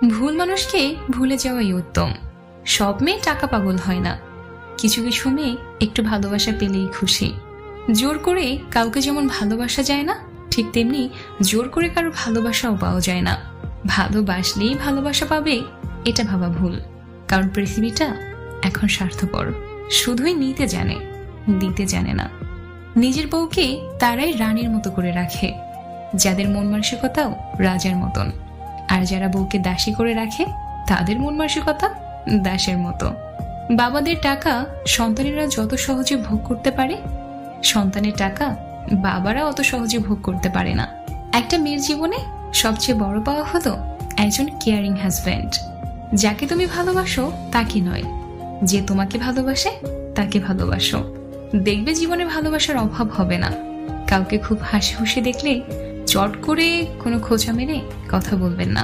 ভুল মানুষকে ভুলে যাওয়াই উত্তম। সব মেয়ে টাকা পাগল হয় না, কিছু কিছু মেয়ে একটু ভালোবাসা পেলেই খুশি। জোর করে কাউকে যেমন ভালোবাসা যায় না, ঠিক তেমনি জোর করে কারো ভালোবাসাও পাওয়া যায় না। ভালোবাসলেই ভালোবাসা পাবে এটা ভাবা ভুল, কারণ পৃথিবীটা এখন স্বার্থপর, শুধুই নিতে জানে, দিতে জানে না। নিজের বউকে তারাই রানীর মতো করে রাখে যাদের মন মানসিকতাও রাজার মতন, আর যারা বউকে দাসী করে রাখে তাদের মন মানসিকতা দাসের মতো। বাবাদের টাকা সন্তানেরা যত সহজে ভোগ করতে পারে, সন্তানের টাকা বাবারা অত সহজে ভোগ করতে পারে না। একটা মেয়ের জীবনে সবচেয়ে বড় পাওয়া হলো একজন কেয়ারিং হাজব্যান্ড। যাকে তুমি ভালোবাসো তাকে নয়, যে তোমাকে ভালোবাসে তাকে ভালোবাসো। দেখবে জীবনে ভালোবাসার অভাব হবে না। কাউকে খুব হাসি খুশি দেখলে চট করে কোনো খোঁচা মেরে কথা বলবেন না।